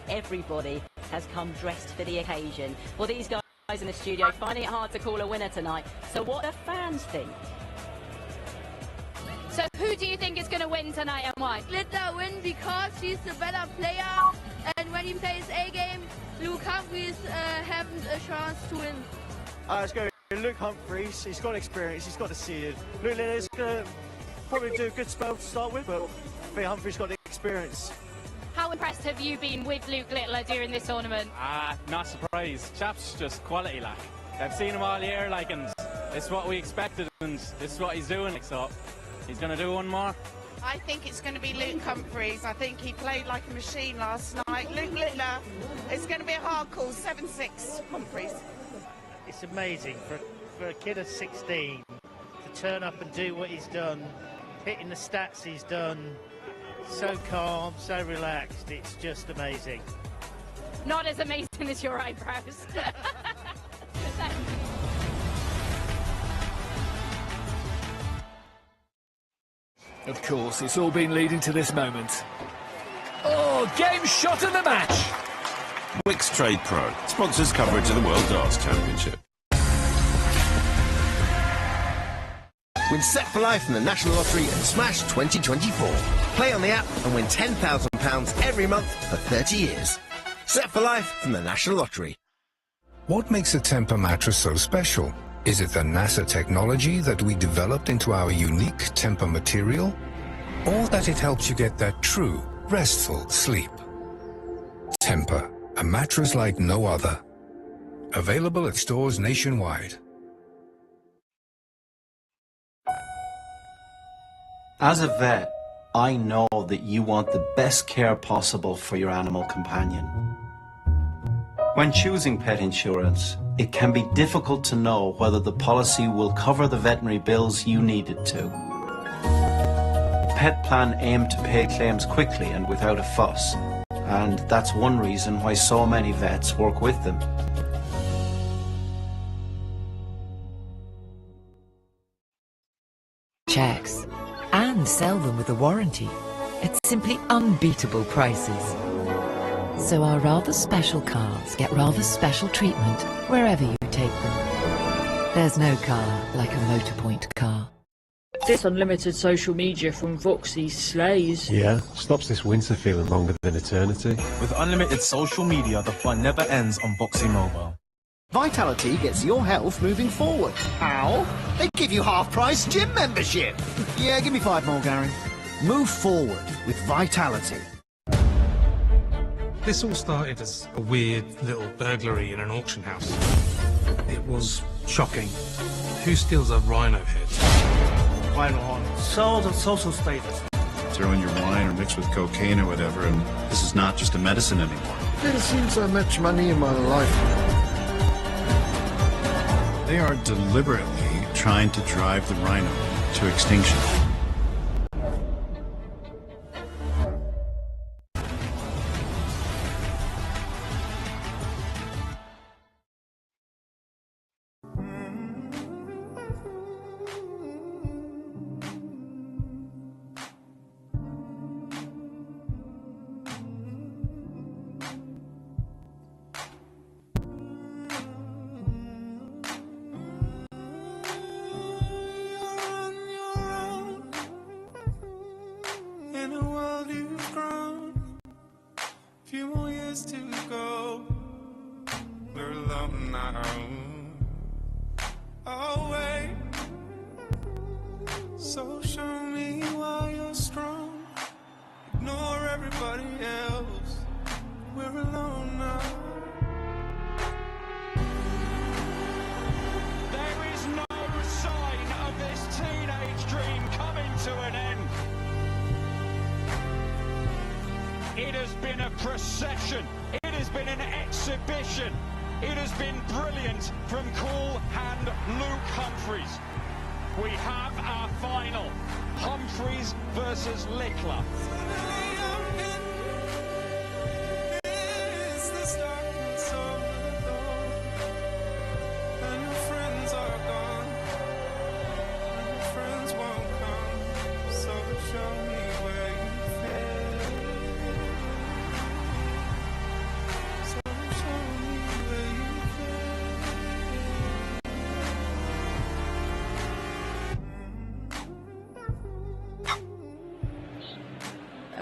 everybody has come dressed for the occasion. Well, these guys in the studio finding it hard to call a winner tonight. So what do fans think? So who do you think is going to win tonight and why? Glitter win because he's the better player, and when he plays A game, Luke Humphries haven't a chance to win. It's going to be Luke Humphries. He's got experience, he's got a seed. Luke Littler's going to probably do a good spell to start with, but I think Humphries got the experience. How impressed have you been with Luke Littler during this tournament? Not surprised. Chap's just quality, like. I've seen him all year, like, and it's what we expected, and this is what he's doing, like, so he's going to do one more. I think it's going to be Luke Humphries. I think he played like a machine last night. Luke Littler, it's going to be a hard call, 7-6 Humphries. It's amazing for a kid of 16 to turn up and do what he's done, hitting the stats he's done. So calm, so relaxed, it's just amazing. Not as amazing as your eyebrows. Of course, it's all been leading to this moment. Oh, game shot of the match! Wix Trade Pro sponsors coverage of the World Darts Championship. Win Set for Life from the National Lottery and Smash 2024. Play on the app and win £10,000 every month for 30 years. Set for Life from the National Lottery. What makes a Tempur mattress so special? Is it the NASA technology that we developed into our unique Tempur material? Or that it helps you get that true, restful sleep? Tempur, a mattress like no other. Available at stores nationwide. As a vet, I know that you want the best care possible for your animal companion. When choosing pet insurance, it can be difficult to know whether the policy will cover the veterinary bills you need it to. Pet Plan aim to pay claims quickly and without a fuss, and that's one reason why so many vets work with them. Checks and sell them with a warranty at simply unbeatable prices. So our rather special cars get rather special treatment wherever you take them. There's no car like a Motorpoint car. This unlimited social media from Voxy slays. Yeah, stops this winter feeling longer than eternity. With unlimited social media, the fun never ends on Voxy Mobile. Vitality gets your health moving forward. How? They give you half-price gym membership. Yeah, give me 5 more, Gary. Move forward with Vitality. This all started as a weird little burglary in an auction house. It was shocking. Who steals a rhino head? Rhino horn. Sold of social status. Throw in your wine or mix with cocaine or whatever, and this is not just a medicine anymore. Never seen so much money in my life. They are deliberately trying to drive the rhino to extinction. It has been a procession. It has been an exhibition. It has been brilliant from cool hand Luke Humphries. We have our final. Humphries versus Littler.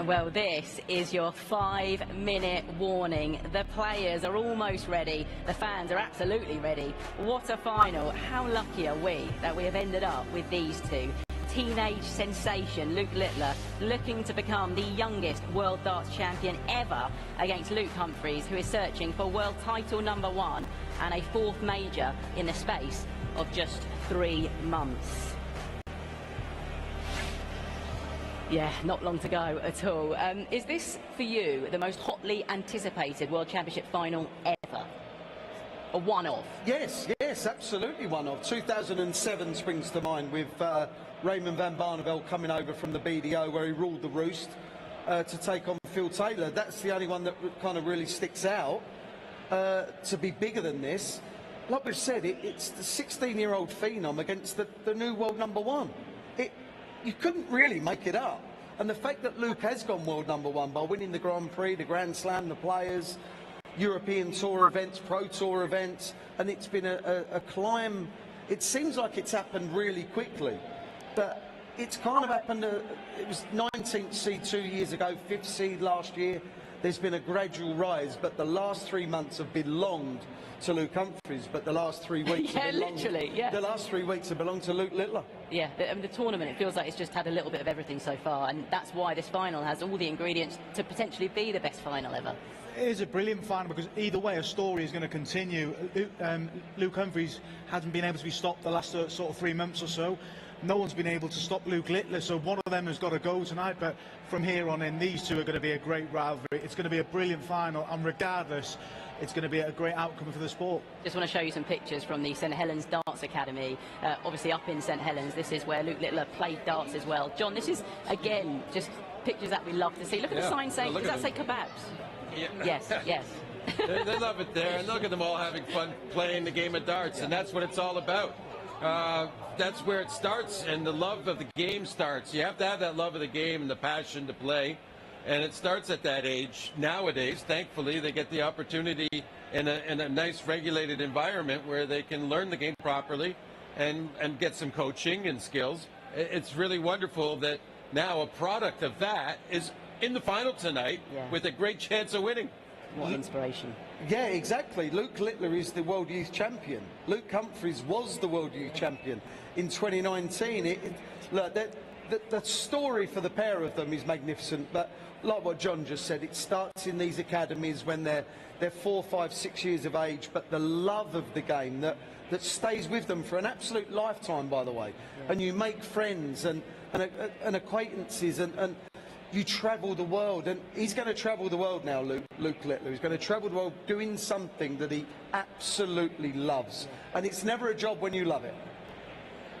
Well, this is your 5-minute warning. The players are almost ready. The fans are absolutely ready. What a final. How lucky are we that we have ended up with these two? Teenage sensation Luke Littler looking to become the youngest world darts champion ever against Luke Humphries, who is searching for world title #1 and a 4th major in the space of just 3 months. Yeah, not long to go at all. Is this, for you, the most hotly anticipated World Championship final ever? A one-off? Yes, absolutely one-off. 2007 springs to mind with Raymond van Barneveld coming over from the BDO, where he ruled the roost to take on Phil Taylor. That's the only one that kind of really sticks out to be bigger than this. Like we've said, it's the 16-year-old phenom against the new world #1. You couldn't really make it up. And the fact that Luke has gone world #1 by winning the Grand Prix, the Grand Slam, the Players, European Tour events, Pro Tour events, and it's been a climb. It seems like it's happened really quickly, but it's kind of happened. It was 19th seed 2 years ago, 5th seed last year. There's been a gradual rise, but the last 3 months have belonged to Luke Humphries, but the last 3 weeks have belonged, the last 3 weeks have belonged to Luke Littler. Yeah, the tournament, it feels like it's just had a little bit of everything so far, and that's why this final has all the ingredients to potentially be the best final ever. It is a brilliant final because either way a story is going to continue. Luke Humphries hasn't been able to be stopped the last sort of 3 months or so. No one's been able to stop Luke Littler, so one of them has got to go tonight. But from here on in, these two are going to be a great rivalry. It's going to be a brilliant final, and regardless, it's going to be a great outcome for the sport. Just want to show you some pictures from the St Helens Darts Academy. Obviously up in St Helens, this is where Luke Littler played darts as well. John, this is, again, just pictures that we love to see. Look at the sign saying, does that say kebabs? Yeah. Yes, yes. They love it there, and look at them all having fun playing the game of darts, and that's what it's all about. That's where it starts, and the love of the game starts. You have to have that love of the game and the passion to play, and it starts at that age. Nowadays, thankfully, they get the opportunity in a nice regulated environment where they can learn the game properly and get some coaching and skills. It's really wonderful that now a product of that is in the final tonight with a great chance of winning. What inspiration. Yeah, exactly. Luke Littler is the World Youth Champion. Luke Humphries was the World Youth Champion in 2019. Look, the story for the pair of them is magnificent, but like what John just said, it starts in these academies when they're 4, 5, 6 years of age, but the love of the game that stays with them for an absolute lifetime, by the way. Yeah. And you make friends and acquaintances and you travel the world, and he's going to travel the world now, Luke Littler. He's going to travel the world doing something that he absolutely loves. And it's never a job when you love it.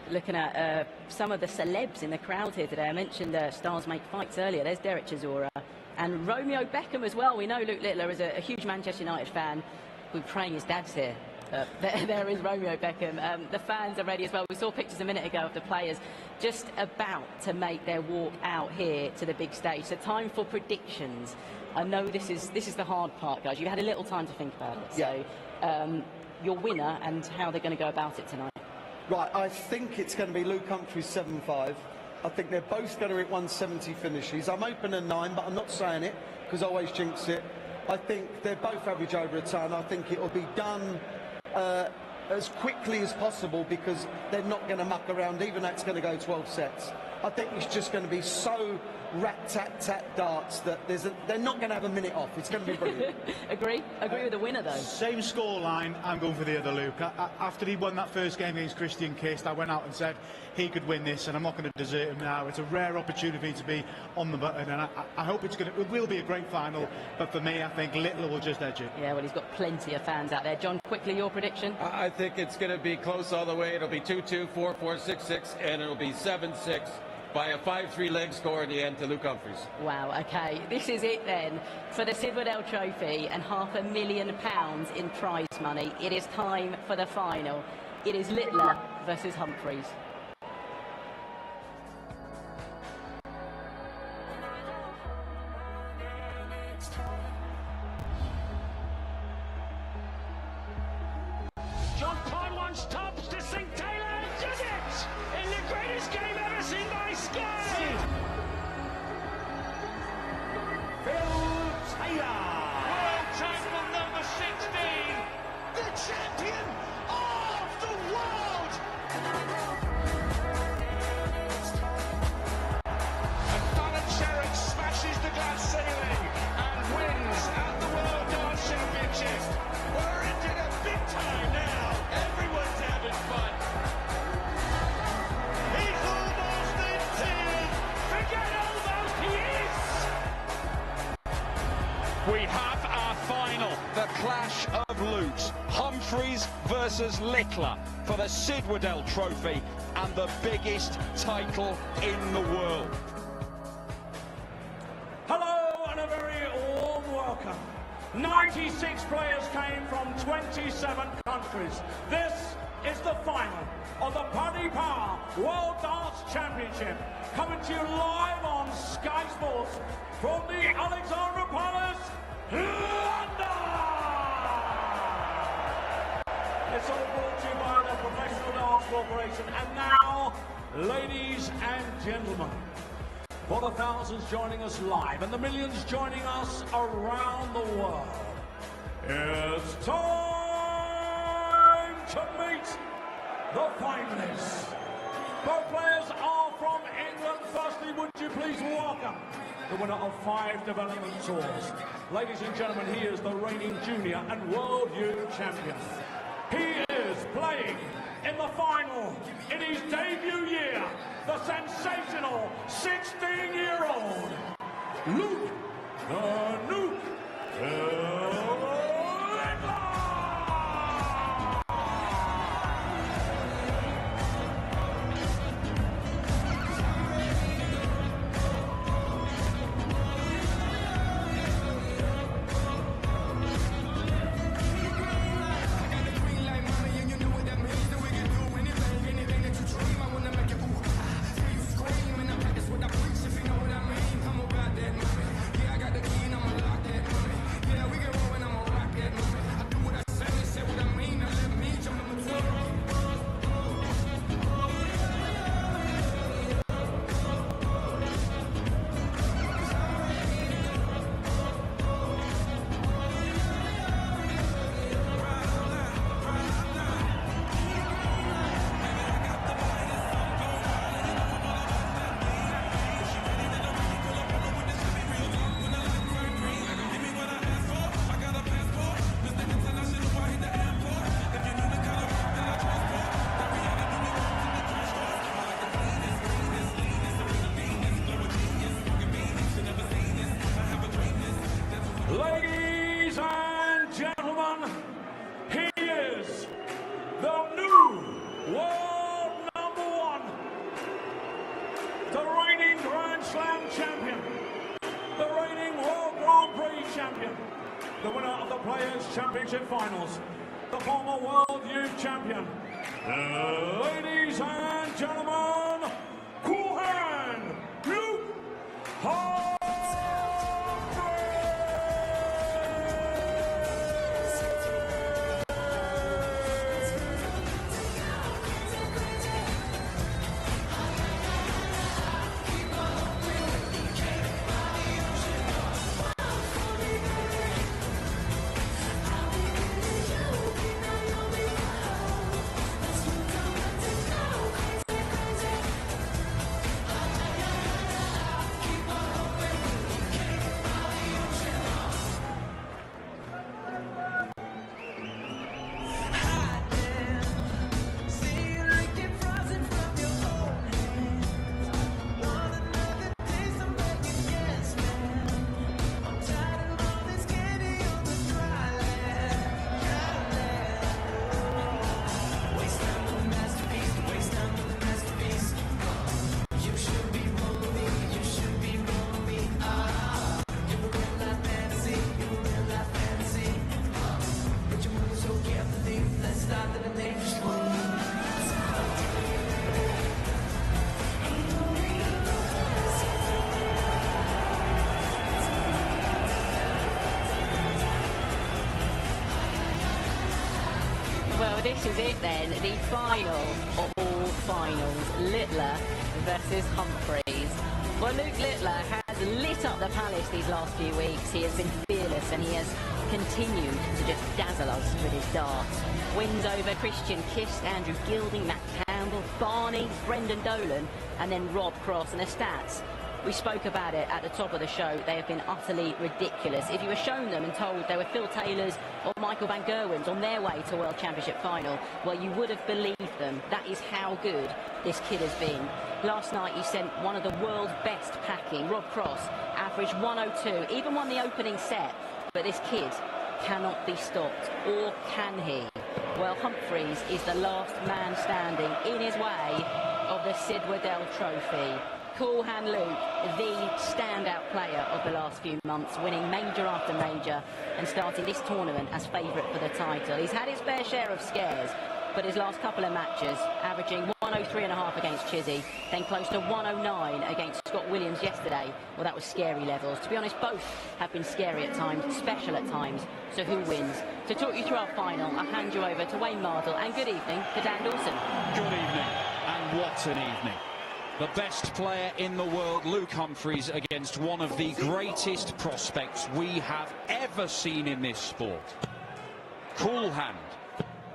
Looking at some of the celebs in the crowd here today. I mentioned Stars Make Fights earlier. There's Derek Chisora and Romeo Beckham as well. We know Luke Littler is a huge Manchester United fan. We're praying his dad's here. There is Romeo Beckham. The fans are ready as well. We saw pictures a minute ago of the players just about to make their walk out here to the big stage. So time for predictions. I know this is the hard part, guys. You had a little time to think about it. Yeah. So your winner and how they're going to go about it tonight. Right, I think it's going to be Luke Humphries 7-5. I think they're both going to hit 170 finishes. I'm open at 9, but I'm not saying it because I always jinx it. I think they're both average over a ton. I think it will be done as quickly as possible because they're not going to muck around, even though it's going to go 12 sets. I think it's just going to be so rat-tat-tat darts that they're not going to have a minute off. It's going to be brilliant. Agree with the winner, though. Same scoreline. I'm going for the other Luke. After he won that first game against Christian Kist, I went out and said he could win this, and I'm not going to desert him now. It's a rare opportunity to be on the button, and I hope it will be a great final. But for me, I think Littler will just edge it. Yeah, well, he's got plenty of fans out there. John, quickly, your prediction? I think it's going to be close all the way. It'll be 2-2, 4-4, 6-6, and it'll be 7-6. By a 5-3 leg score in the end to Luke Humphries. Wow, okay. This is it then for the Sid Waddell Trophy and £500,000 in prize money. It is time for the final. It is Littler versus Humphries. John Podwan stops to St Taylor and does it in the greatest game ever seen by Sky. Spencer's Littler for the Sid Waddell Trophy and the biggest title in the world. Hello and a very warm welcome. 96 players came from 27 countries. This is the final of the Paddy Power World Darts Championship, coming to you live on Sky Sports from the Alexandra Palace, London! It's all brought to you by the Professional Darts Corporation. And now, ladies and gentlemen, for the thousands joining us live and the millions joining us around the world, it's time to meet the finalists. Both players are from England. Firstly, would you please welcome the winner of 5 development tours. Ladies and gentlemen, he is the reigning junior and world youth champion. He is playing in the final in his debut year, the sensational 16-year-old Luke the Nuke. Ladies and gentlemen, he is the new world #1, the reigning Grand Slam champion, the reigning World Grand Prix champion, the winner of the Players' Championship Finals, the former World Youth Champion. Ladies and gentlemen, cool hand, Luke Humphries. Well, this is it then, the final of all finals, Littler versus Humphries. Well, Luke Littler has lit up the palace these last few weeks. He has been fearless and he has continued to just dazzle us with his darts. Wins over Christian Kist, Andrew Gilding, Matt Campbell, Barney, Brendan Dolan, and then Rob Cross. And the stats, we spoke about it at the top of the show, they have been utterly ridiculous. If you were shown them and told they were Phil Taylor's or Michael van Gerwen's on their way to World Championship final, well, you would have believed them. That is how good this kid has been. Last night he sent one of the world's best packing. Rob Cross averaged 102, even won the opening set. But this kid cannot be stopped, or can he? Well, Humphries is the last man standing in his way of the Sid Waddell Trophy. Cool Hand Luke, the standout player of the last few months, winning major after major and starting this tournament as favourite for the title. He's had his fair share of scares, but his last couple of matches, averaging 103.5 against Chizzy, then close to 109 against Scott Williams yesterday. Well, that was scary levels. To be honest, both have been scary at times, special at times. So who wins? To talk you through our final, I'll hand you over to Wayne Mardle, and good evening to Dan Dawson. Good evening, and what an evening. The best player in the world, Luke Humphries, against one of the greatest prospects we have ever seen in this sport. Cool hand,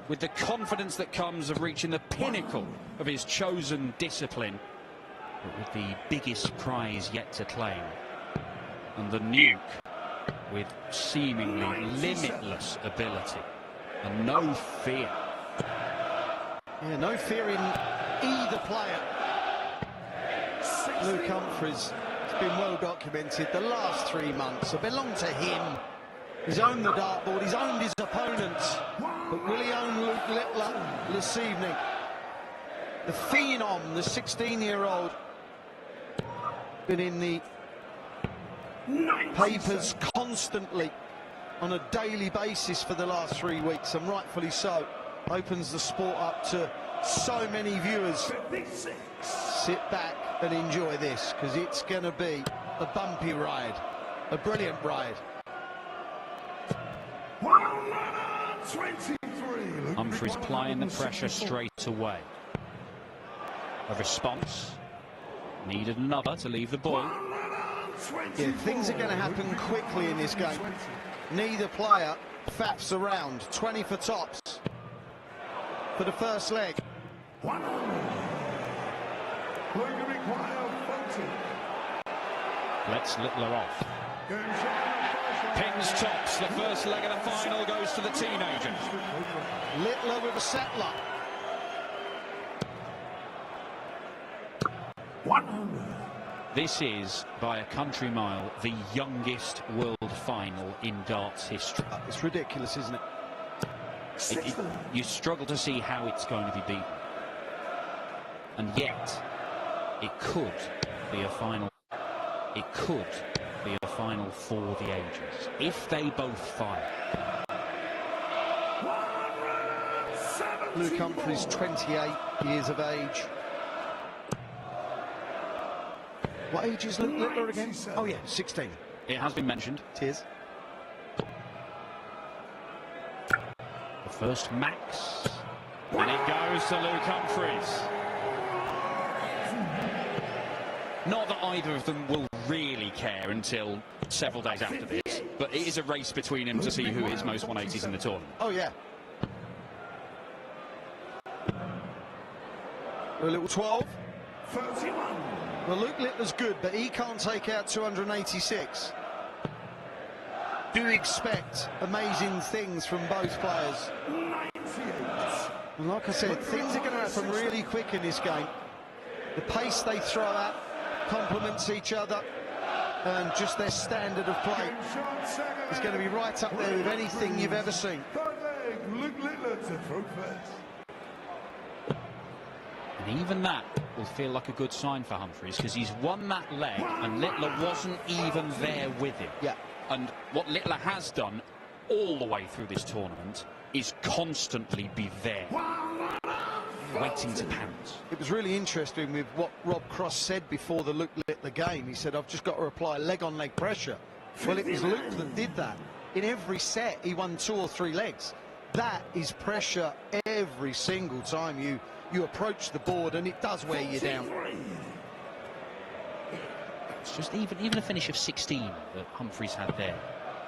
with the confidence that comes of reaching the pinnacle of his chosen discipline, but with the biggest prize yet to claim. And the nuke, with seemingly limitless ability and no fear. Yeah, no fear in either player. Luke Humphries has been well documented. The last 3 months have belonged to him. He's owned the dartboard, he's owned his opponents. But will he own Luke Littler this evening? The phenom, the 16-year-old, been in the papers constantly on a daily basis for the last 3 weeks, and rightfully so. Opens the sport up to so many viewers. Sit back and enjoy this, because it's going to be a bumpy ride, a brilliant ride. Humphries applying the pressure straight away. A response. Needed another to leave the ball. Yeah, things are going to happen quickly in this game. Neither player faffs around. 20 for tops for the first leg. Lets Littler off. Pins tops. The first leg of the final goes to the teenager. Littler with a settler. 100. This is, by a country mile, the youngest world final in darts history. It's ridiculous, isn't it? You struggle to see how it's going to be beaten. And yet, it could be a final. It could be a final for the ages, if they both fire. Luke Humphries, 28 years of age. What age is Luke Littler again? Oh yeah, 16. It has been mentioned. Cheers. The first max. And it goes to Luke Humphries. Not that either of them will really care until several days after this, but it is a race between them to see who hits most 180s in the tournament. Oh yeah. A little 12. 31. Well, Luke Littler's good, but he can't take out 286. Do expect amazing things from both players. 98. And like I said, things are going to happen really quick in this game. The pace they throw out complements each other, and just their standard of play is going to be right up there with anything you've ever seen. Luke Littler to throw first. And even that will feel like a good sign for Humphries, because he's won that leg and Littler wasn't even there with him. Yeah. And what Littler has done all the way through this tournament is constantly be there, waiting to pounce. It was really interesting with what Rob Cross said before the Luke Littler game. He said, I've just got to apply leg-on-leg pressure. Well, it was Luke that did that. In every set, he won 2 or 3 legs. That is pressure every single time you approach the board, and it does wear you down. It's just even a finish of 16 that Humphries had there.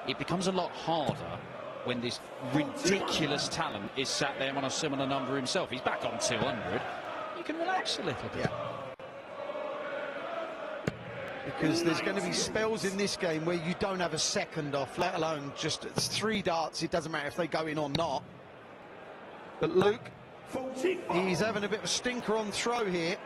It becomes a lot harder when this ridiculous talent is sat there on a similar number himself. He's back on 200. You can relax a little bit. Yeah. Because there's going to be spells in this game where you don't have a second off, let alone just 3 darts. It doesn't matter if they go in or not. But Luke, he's having a bit of a stinker on throw here.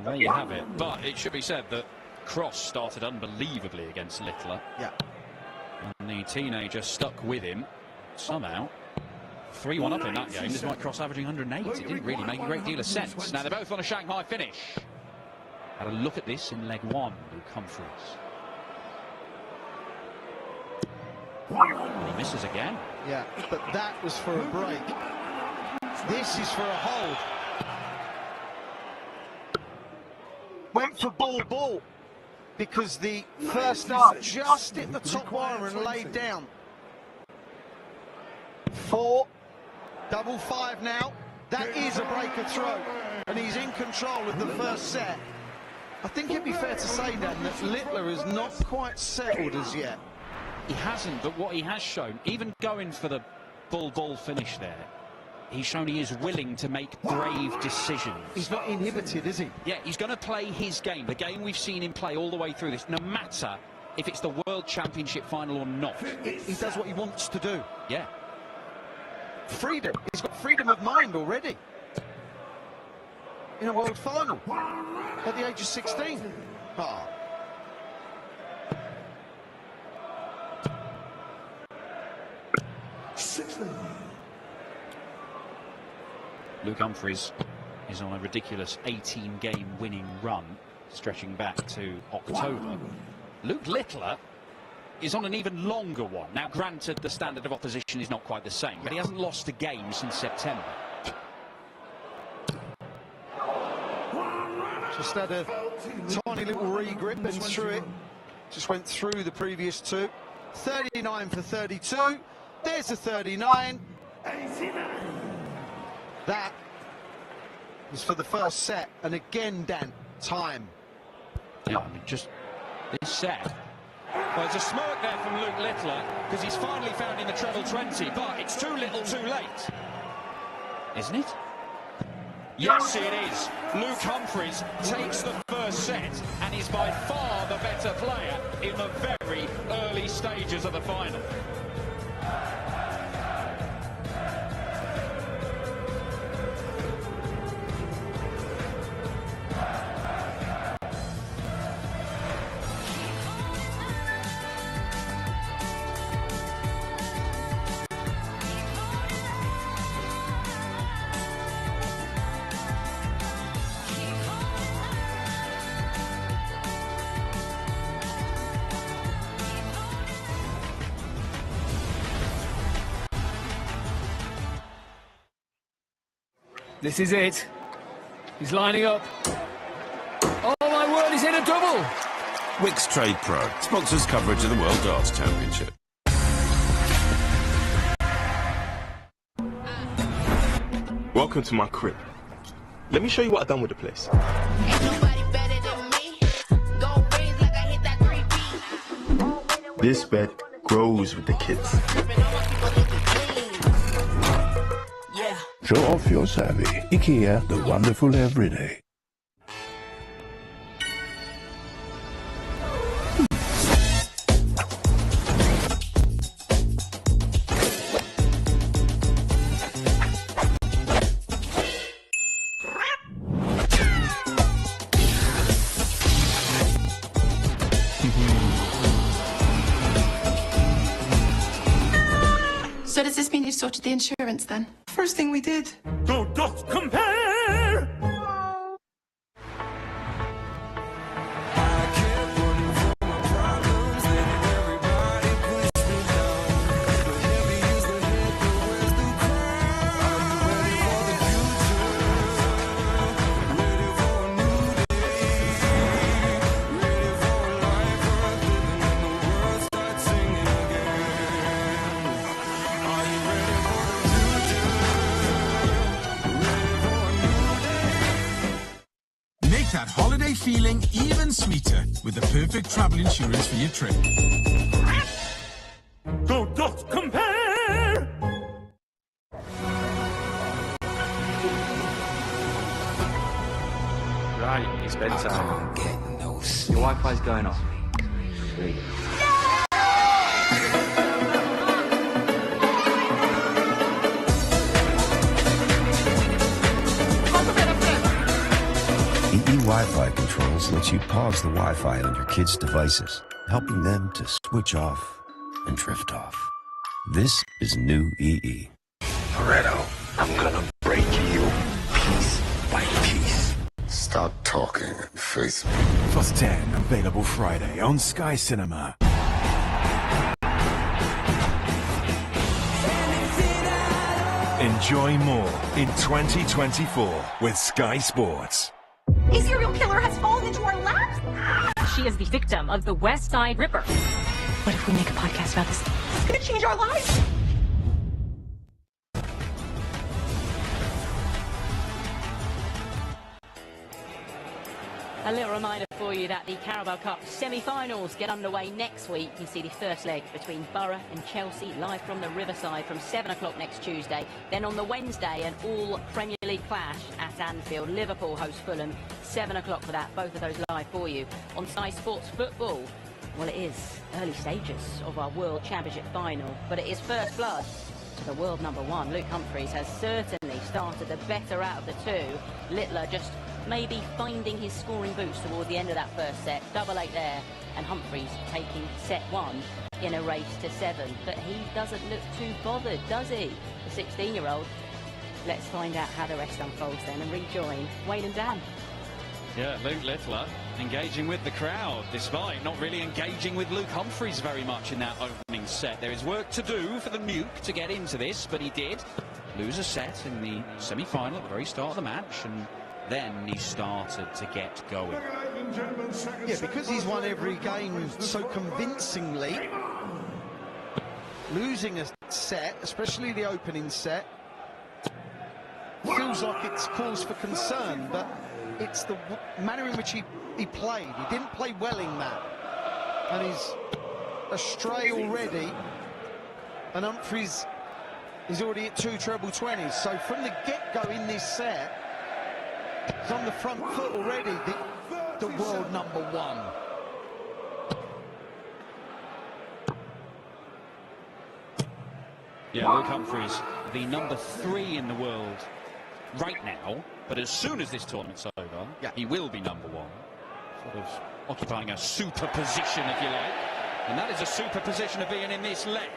There you have it. But it should be said that cross started unbelievably against Littler. Yeah. And the teenager stuck with him somehow. 3-1 up in that game, despite cross averaging 108. It didn't really make a great deal of sense. Now they're both on a Shanghai finish. Had a look at this in leg one, Luke Humphries. And he misses again. Yeah, but that was for a break. This is for a hold. Went for ball, because the first up just hit the top wire and laid down. 4, double 5 now. That is a breaker throw, and he's in control of the first set. I think it'd be fair to say, Dan, that Littler is not quite settled as yet. He hasn't, but what he has shown, even going for the ball finish there, he's shown he is willing to make brave decisions. He's not inhibited, is he? Yeah, he's going to play his game, the game we've seen him play all the way through this, no matter if it's the World Championship final or not. He does what he wants to do. Yeah. Freedom. He's got freedom of mind already. In a world final at the age of 16. Oh. Luke Humphries is on a ridiculous 18-game winning run, stretching back to October. Luke Littler is on an even longer one. Now, granted, the standard of opposition is not quite the same, but he hasn't lost a game since September. Just had a tiny little re-grip and threw it. Just went through the previous two. 39 for 32. There's a 39. That was for the first set. And again, Dan, time. Yeah, I mean, just this set. Well, there's a smirk there from Luke Littler, because he's finally found in the treble 20, but it's too little too late. Isn't it? Yes, it is. Luke Humphries takes the first set and is by far the better player in the very early stages of the final. This is it. He's lining up. Oh my word, he's in a double. Wix Trade Pro sponsors coverage of the World Darts Championship. Welcome to my crib. Let me show you what I've done with the place. This bed grows with the kids. Show off your savvy. IKEA, the wonderful everyday. So does this mean you sorted the insurance then? First thing we did. Do not compare! That holiday feeling even sweeter with the perfect travel insurance for your trip. Do not compare! Right, it's bedtime. Your Wi-Fi's going off. Sweet. Wi-Fi controls lets you pause the Wi-Fi on your kids' devices, helping them to switch off and drift off. This is new EE. Loretto, I'm gonna break you piece by piece. Stop talking and face me. Plus 10, available Friday on Sky Cinema. Enjoy more in 2024 with Sky Sports. A serial killer has fallen into our laps? She is the victim of the West Side Ripper. What if we make a podcast about this? It's gonna change our lives! A little reminder for you that the Carabao Cup semi-finals get underway next week. You see the first leg between Borough and Chelsea live from the Riverside from 7 o'clock next Tuesday. Then on the Wednesday, an all-Premier League clash at Anfield. Liverpool host Fulham, 7 o'clock for that. Both of those live for you. On Sky Sports Football, well, it is early stages of our World Championship final, but it is first blood to the world number one. Luke Humphries has certainly started the better out of the two. Littler just maybe finding his scoring boots towards the end of that first set. 8-8 there, and Humphries taking set one in a race to 7. But he doesn't look too bothered, does he? The 16-year-old. Let's find out how the rest unfolds then and rejoin Wayne and Dan. Yeah, Luke Littler engaging with the crowd, despite not really engaging with Luke Humphries very much in that opening set. There is work to do for the Nuke to get into this, but he did lose a set in the semi-final at the very start of the match, and then he started to get going. Yeah, because he's won every game so convincingly, losing a set, especially the opening set, feels like it's cause for concern, but it's the manner in which he played. He didn't play well in that, and he's astray already, and Humphries is already at 2 treble 20s, so from the get-go in this set, he's on the front foot already, the world number one. Yeah, Luke Humphries, the number 3 in the world right now, but as soon as this tournament's over, he will be number 1. Sort of occupying a super position, if you like. And that is a super position of being in this leg.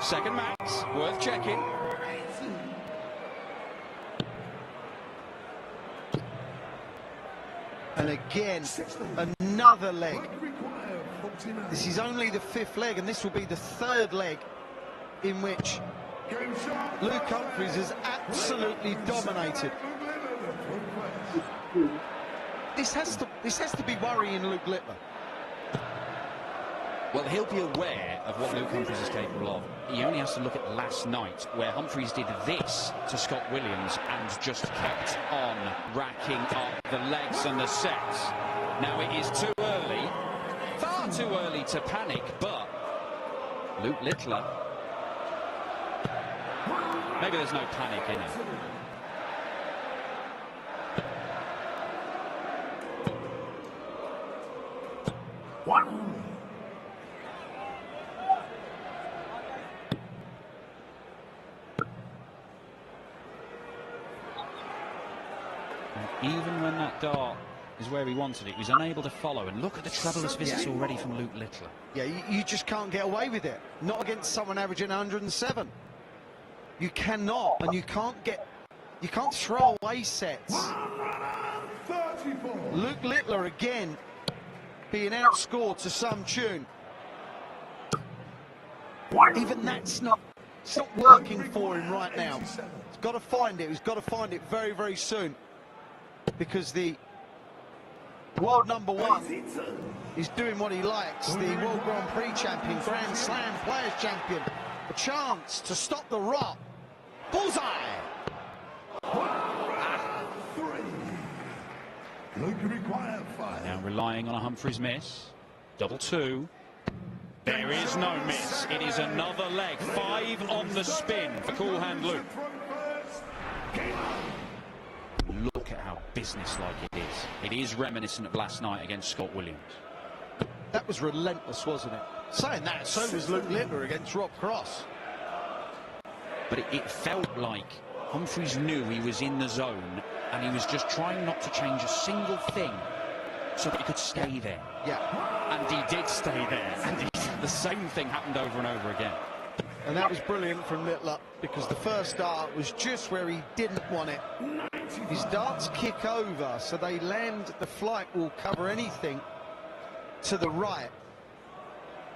Second max, worth checking. And again, another leg. This is only the 5th leg, and this will be the 3rd leg in which Luke Humphries has absolutely dominated. This has to be worrying Luke Littler. Well, he'll be aware of what Luke Humphries is capable of. He only has to look at last night, where Humphries did this to Scott Williams and just kept on racking up the legs and the sets. Now, it is too early, far too early to panic, but Luke Littler, maybe there's no panic in it. Even when that dart is where he wanted it, he was unable to follow. And look at the troublous visits already from Luke Littler. Yeah, you just can't get away with it. Not against someone averaging 107. You cannot, and you can't throw away sets. Luke Littler again being outscored to some tune. Even that's not working for him right now. He's got to find it. He's got to find it very, very soon, because the world number one is doing what he likes. The World Grand Prix champion, Grand Slam Players champion. A chance to stop the rot. Bullseye! Now relying on a Humphries miss. Double 2. There is no miss. It is another leg. 5 on the spin for Cool Hand Luke. Look at how businesslike it is. It is reminiscent of last night against Scott Williams. That was relentless, wasn't it? Saying that, so was Luke Littler against Rob Cross. But it felt like Humphries knew he was in the zone, and he was just trying not to change a single thing so that he could stay there. Yeah. And he did stay there, and the same thing happened over and over again. And that was brilliant from Littler, because the first dart was just where he didn't want it. His darts kick over, so they land, the flight will cover anything to the right.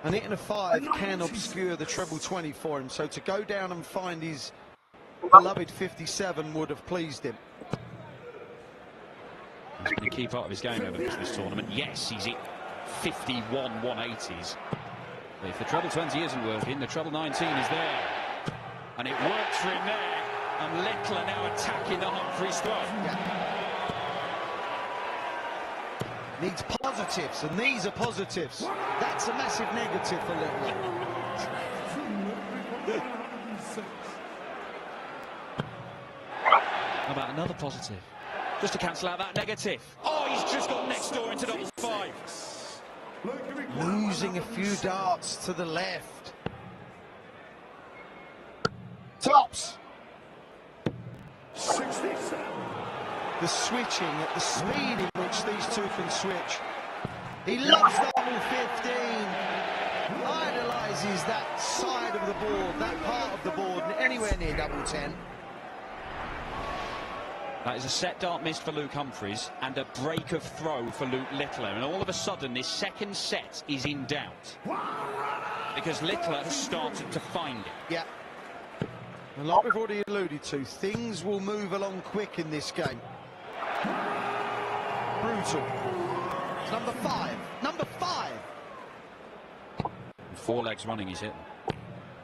And hitting a 5 can obscure the treble 20 for him, so to go down and find his beloved 57 would have pleased him. He's been a key part of his game over this tournament. Yes, he's hit 51 180s. If the treble 20 isn't working, the treble 19 is there. And it works for him there. And Littler now attacking the Humphries throw. Yeah. Needs positives, and these are positives. That's a massive negative for Littler. How about another positive? Just to cancel out that negative. Oh, he's just got next door into double 5. Losing a few darts to the left. Tops. 67. The switching at the speed in which these two can switch. He loves double 15. Idolises that side of the board, that part of the board, anywhere near double 10. That is a set dart missed for Luke Humphries and a break of throw for Luke Littler. And all of a sudden, this second set is in doubt. Because Littler has started to find it. Yeah. And like we've already alluded to, things will move along quick in this game. Brutal. Number 5. Number 5. 4 legs running, he's hit.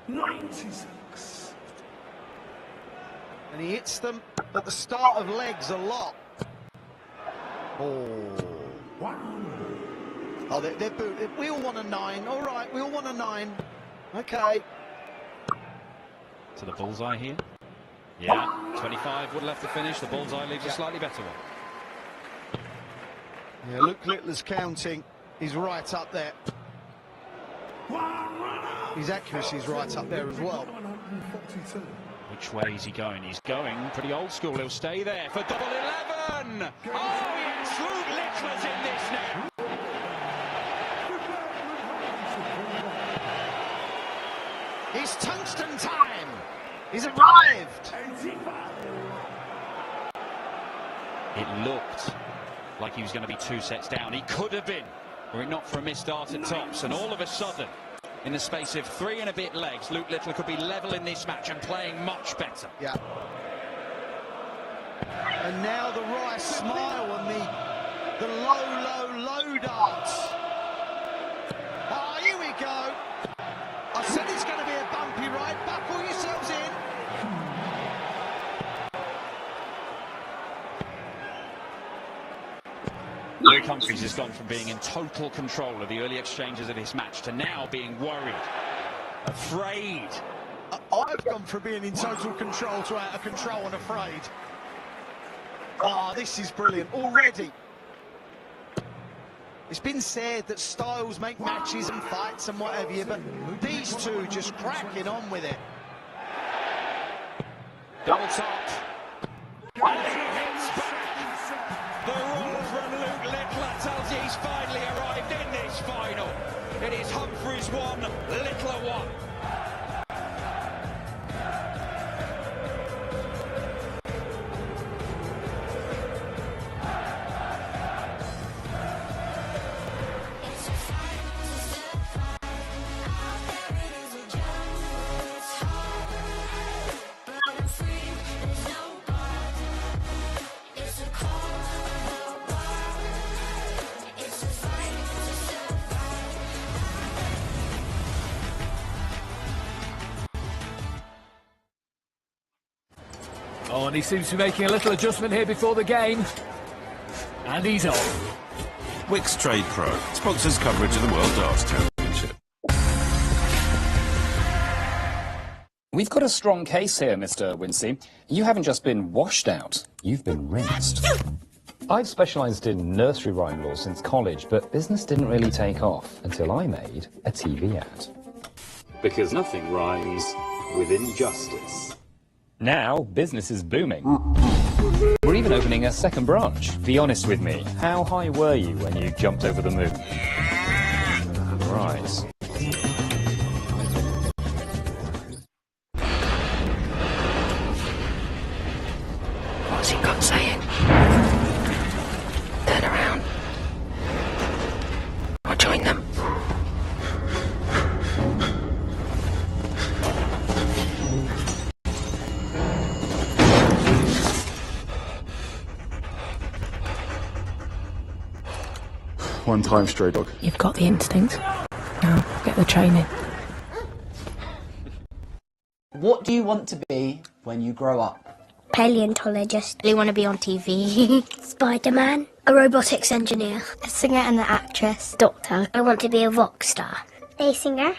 96. And he hits them at the start of legs a lot. Oh, they're booted. We all want a 9. All right, we all want a 9. Okay. To the bullseye here. Yeah, 25 would have left to finish. The bullseye leaves a slightly better one. Yeah, Luke Littler's counting. He's right up there. His accuracy's right up there as well. Which way is he going? He's going pretty old school. He'll stay there for double 11. Oh yes, Luke Littler's in this now. It's tungsten time. He's arrived. It looked like he was going to be 2 sets down. He could have been, were it not for a missed dart at tops. And all of a sudden, in the space of 3 and a bit legs, Luke Littler could be level in this match and playing much better. Yeah. And now the wry smile and the low darts. Oh, here we go. I said it's going to be a bumpy ride. Buckle yourselves in. Luke Humphries has gone from being in total control of the early exchanges of this match to now being worried, afraid. I've gone from being in total control to out of control and afraid. Oh, this is brilliant already. It's been said that styles make matches and fights and whatever, but these two just cracking on with it. Double top. And he hits back. The run from Luke Littler tells you he's finally arrived in this final. It is Humphries 1, Littler 1. Oh, and he seems to be making a little adjustment here before the game. And he's off. Wix Trade Pro sponsors coverage of the World Darts Championship. We've got a strong case here, Mr. Wincey. You haven't just been washed out, you've been rinsed. I've specialised in nursery rhyme law since college, but business didn't really take off until I made a TV ad. Because nothing rhymes with injustice. Now, business is booming. or even opening a second branch. Be honest with me, how high were you when you jumped over the moon? Right. What's he got saying? Turn around. I'll join them. One time, stray dog. You've got the instinct. Now, get the training. What do you want to be when you grow up? Paleontologist. I want to be on TV. Spider-Man. A robotics engineer. A singer and an actress. Doctor. I want to be a rock star. A singer.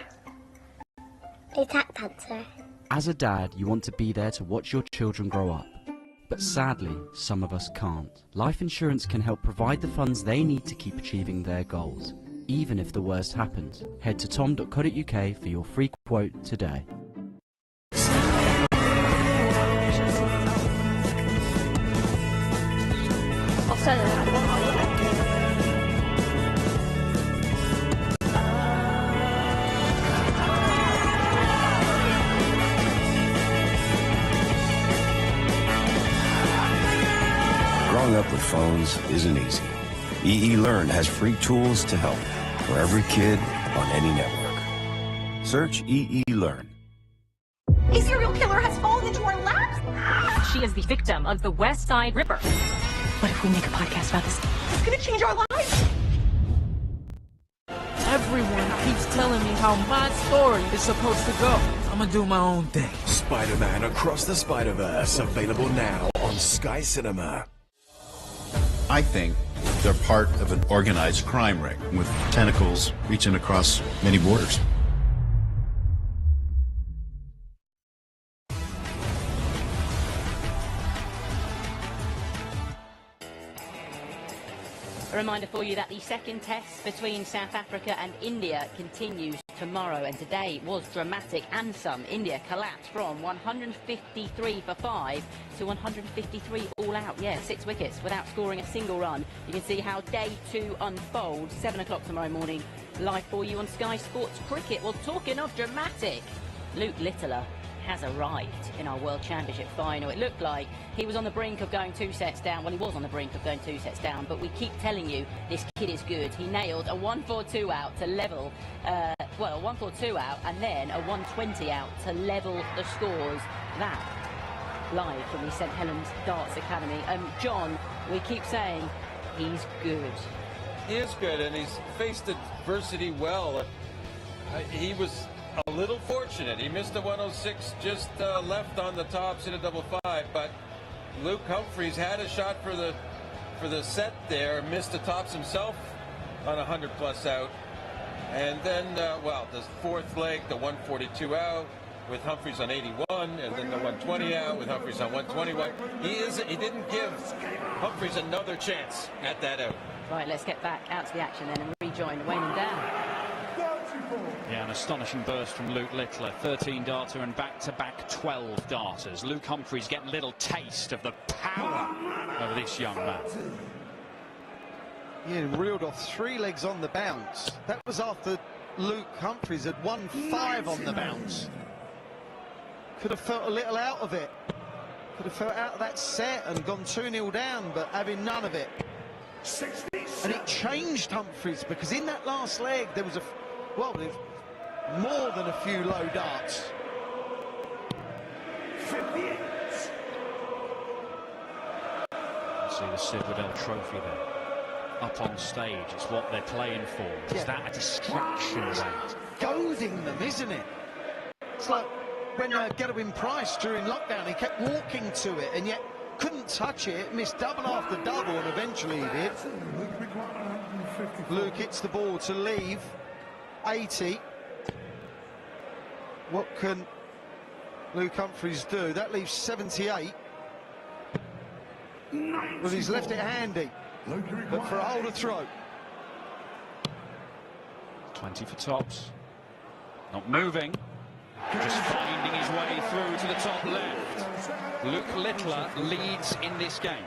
A tap dancer. As a dad, you want to be there to watch your children grow up. But sadly, some of us can't. Life insurance can help provide the funds they need to keep achieving their goals, even if the worst happens. Head to tom.co.uk for your free quote today. Growing up with phones isn't easy. EE Learn has free tools to help for every kid on any network. Search EE Learn. A serial killer has fallen into our laps? She is the victim of the West Side Ripper. What if we make a podcast about this? It's gonna change our lives! Everyone keeps telling me how my story is supposed to go. I'm gonna do my own thing. Spider-Man Across the Spider-Verse, available now on Sky Cinema. I think they're part of an organized crime ring with tentacles reaching across many borders. A reminder for you that the second test between South Africa and India continues tomorrow, and today was dramatic and some. India collapsed from 153 for 5 to 153 all out. Yeah, 6 wickets without scoring a single run. You can see how day 2 unfolds. 7 o'clock tomorrow morning, live for you on Sky Sports Cricket. Well, talking of dramatic, Luke Littler has arrived in our World Championship final. It looked like he was on the brink of going 2 sets down. Well, he was on the brink of going 2 sets down, but we keep telling you this kid is good. He nailed a 142 out to level, a 142 out and then a 120 out to level the scores. That live from the St Helens Darts Academy. John, we keep saying he's good. He is good, and he's faced adversity well. He was a little fortunate. He missed a 106 just left on the tops, hit a double 5, but Luke Humphries had a shot for the set there, missed the tops himself on a 100+ out, and then well, the 4th leg, the 142 out with Humphries on 81, and then the 120 out with Humphries on 121. He didn't give Humphries another chance at that out. Right, let's get back out to the action then and rejoin Wayne and Dan. Yeah, an astonishing burst from Luke Littler. 13 darter and back-to-back 12 darters. Luke Humphries getting a little taste of the power of this young man. Yeah, reeled off 3 legs on the bounce. That was after Luke Humphries had won 5 on the bounce. Could have felt a little out of it. Could have felt out of that set and gone 2-0 down, but having none of it. And it changed Humphries, because in that last leg there was more than a few low darts. 58. See the Sid Waddell Trophy there. Up on stage, it's what they're playing for. Is that a distraction, Wade? Goading them, isn't it? It's like when Gerwin Price during lockdown, he kept walking to it and yet couldn't touch it, missed double after double, and eventually he did. Luke hits the ball to leave 80. What can Luke Humphries do? That leaves 78. Well, he's left it handy, but for a holder throw. 20 for tops. Not moving. Just finding his way through to the top left. Luke Littler leads in this game.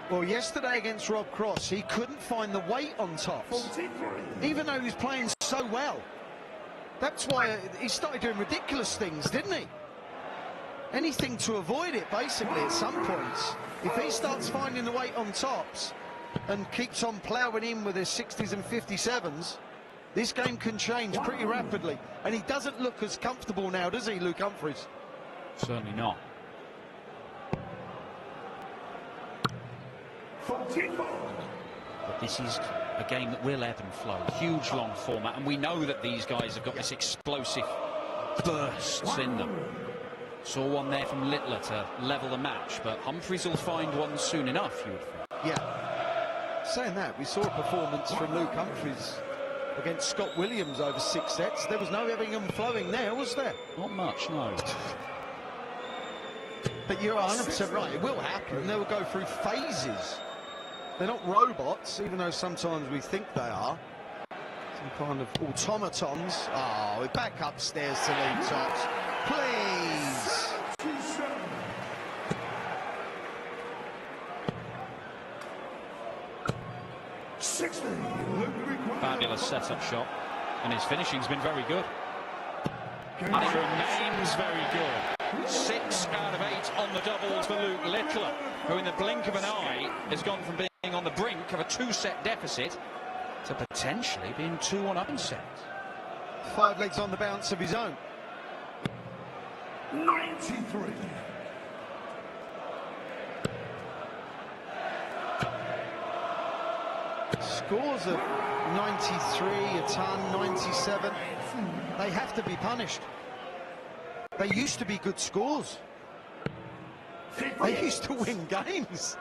Well, yesterday against Rob Cross, he couldn't find the weight on tops, even though he was playing so well. That's why he started doing ridiculous things, didn't he? Anything to avoid it, basically, at some points. If he starts finding the weight on tops and keeps on ploughing in with his 60s and 57s, this game can change pretty rapidly. And he doesn't look as comfortable now, does he, Luke Humphries? Certainly not. But this is a game that will ebb and flow. Huge long format, and we know that these guys have got this explosive bursts in them. Saw one there from Littler to level the match, but Humphries will find one soon enough, you would think. Yeah. Saying that, we saw a performance from Luke Humphries against Scott Williams over 6 sets. There was no ebbing and flowing there, was there? Not much, no. But you're 100% right, it will happen. They will go through phases. They're not robots, even though sometimes we think they are. Some kind of automatons. Oh, we're back upstairs to lead tops. Please! Fabulous setup shot, and his finishing's been very good. And it remains very good. 6 out of 8 on the doubles for Luke Littler, who in the blink of an eye has gone from being on the brink of a 2-set deficit to potentially being 2-1 up in sets. 5 legs on the bounce of his own. 93. Scores of 93, a ton, 97. They have to be punished. They used to be good scores. They used to win games.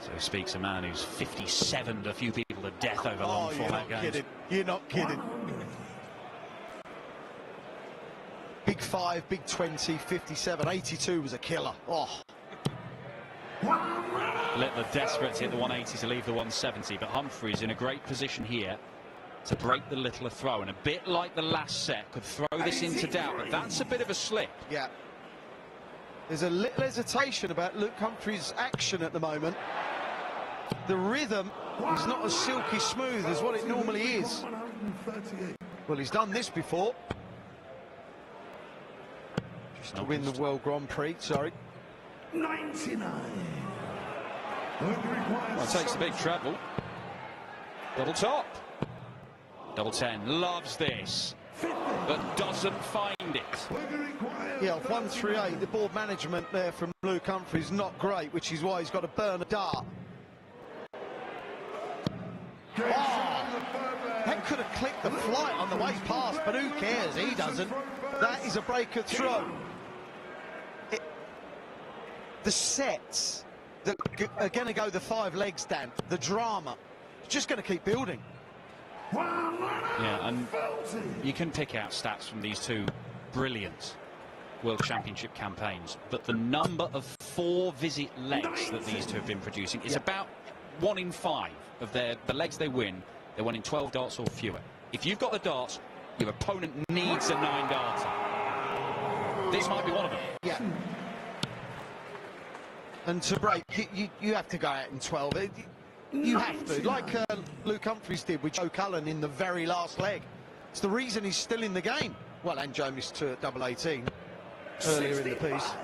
So speaks a man who's 57'd a few people to death over long format games. Kidding. You're not kidding. Big 5, big 20, 57, 82 was a killer. Oh. Littler desperate to hit the 180 to leave the 170, but Humphries in a great position here to break the Littler throw, and a bit like the last set could throw this into doubt, but that's a bit of a slip. Yeah. There's a little hesitation about Luke Humphries' action at the moment. The rhythm is not as silky smooth as what it normally is. Well, he's done this before. Just to win the World Grand Prix, sorry. 99. Well, takes the big treble. Double top. Double 10, loves this, but doesn't find it. Yeah, 138, the board management there from Luke Humphries, not great, which is why he's got to burn a dart. That could have clicked the flight on the way past, but who cares? He doesn't. That is a breaker throw. The sets that are going to go the 5 legs, Dan, the drama, it's just going to keep building. Yeah, and you can pick out stats from these two brilliant World Championship campaigns, but the number of 4-visit legs that these two have been producing is about 1 in 5 of the legs they win. They're winning 12 darts or fewer. If you've got the darts, your opponent needs a 9-darter. This might be one of them. Yeah. And to break, you have to go out in 12. You have to, like Luke Humphries did with Joe Cullen in the very last leg. It's the reason he's still in the game. Well, and Joe missed 2 at double 18 earlier in the piece.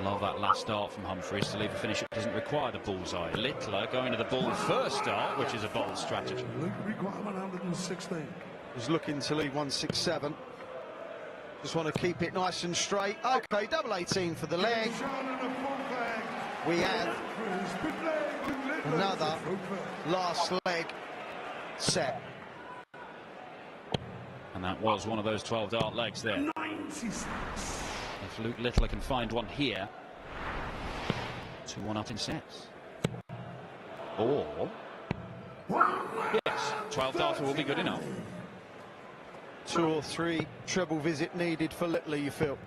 Love that last dart from Humphries to leave a finish. It doesn't require the bullseye. Littler going to the ball first dart, which is a bold strategy. Require 116. Was looking to leave 167. Just want to keep it nice and straight. Okay, double 18 for the leg. We have another last leg set. And that was one of those 12-dart legs there. 96. If Luke Littler can find one here, 2-1 up in sets. Or, yes, 12-darter will be good enough. 2 or 3 treble visit needed for Littler, you feel?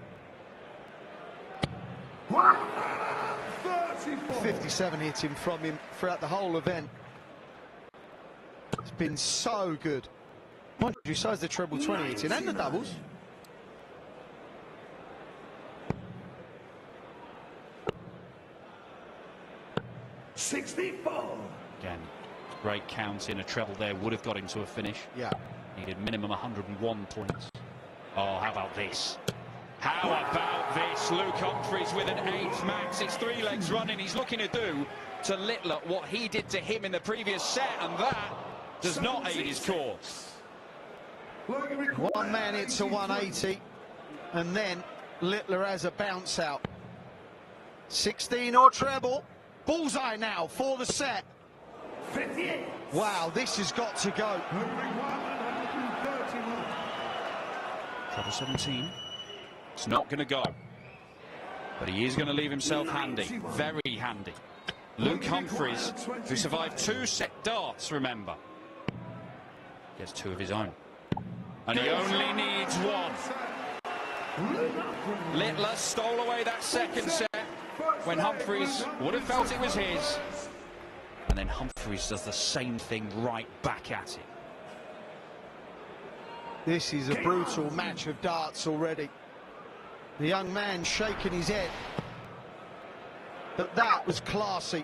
57 hitting from him throughout the whole event. It's been so good. Mind you, so is the treble 20 hitting and the doubles. 64. Again, great count in. A treble there would have got him to a finish. Yeah. Needed minimum 101 points. Oh, how about this? How about this? Luke Humphries with an 8th max. It's 3 legs running. He's looking to do to Littler what he did to him in the previous set, and that does not aid his cause. One man hits a 180, and then Littler has a bounce out. 16 or treble. Bullseye now for the set. 58. Wow, this has got to go. Treble 17. It's not going to go. But he is going to leave himself handy. Very handy. Luke Humphries, who survived 2 set darts, remember. Gets 2 of his own. And he only needs 1. Littler stole away that second set when Humphries would have felt it was his. And then Humphries does the same thing right back at him. This is a brutal match of darts already. The young man shaking his head. But that was classy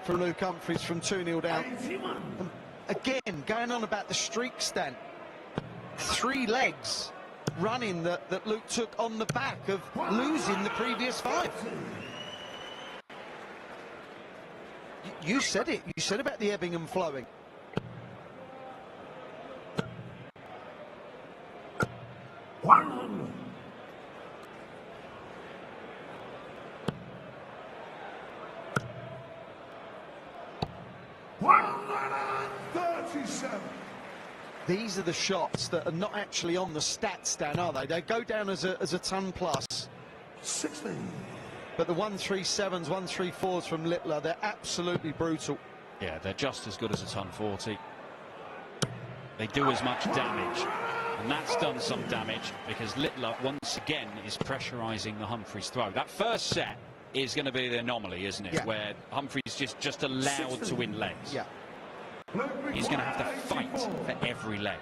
from Luke Humphries from 2-0 down. And again, going on about the streak stand. 3 legs running that Luke took on the back of losing the previous 5. You said it. You said about the ebbing and flowing. These are the shots that are not actually on the stat stand, are they? They go down as a ton plus. 16. But the 137s, 134s from Littler, they're absolutely brutal. Yeah, they're just as good as a ton 40. They do as much damage. And that's done some damage because Littler, once again, is pressurising the Humphries throw. That first set is going to be the anomaly, isn't it? Yeah. Where Humphries just allowed to win legs. Yeah. He's going to have to fight for every leg.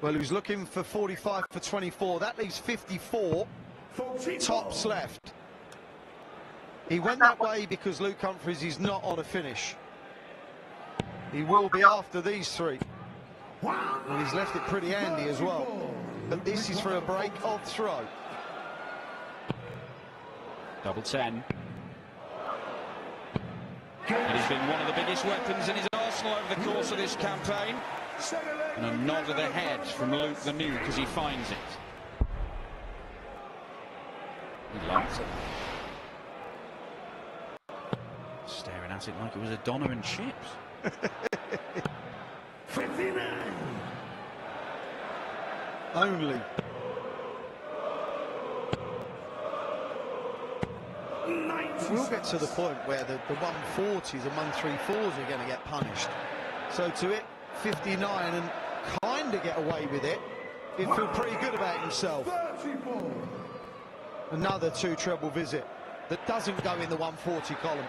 Well, he was looking for 45 for 24. That leaves 54 tops left. He went that way because Luke Humphries is not on a finish. He will be after these 3. And he's left it pretty handy as well. But this is for a break of throw. Double 10. It has been one of the biggest weapons in his arsenal over the course of this campaign. And a nod of the head from Luke the Nuke as he finds it. He likes it. Staring at it like it was a doner and chips. 59. Only. We'll get to the point where the 140s and 134s are going to get punished. So to hit 59 and kind of get away with it, he'd feel pretty good about himself. 34. Another 2 treble visit that doesn't go in the 140 column.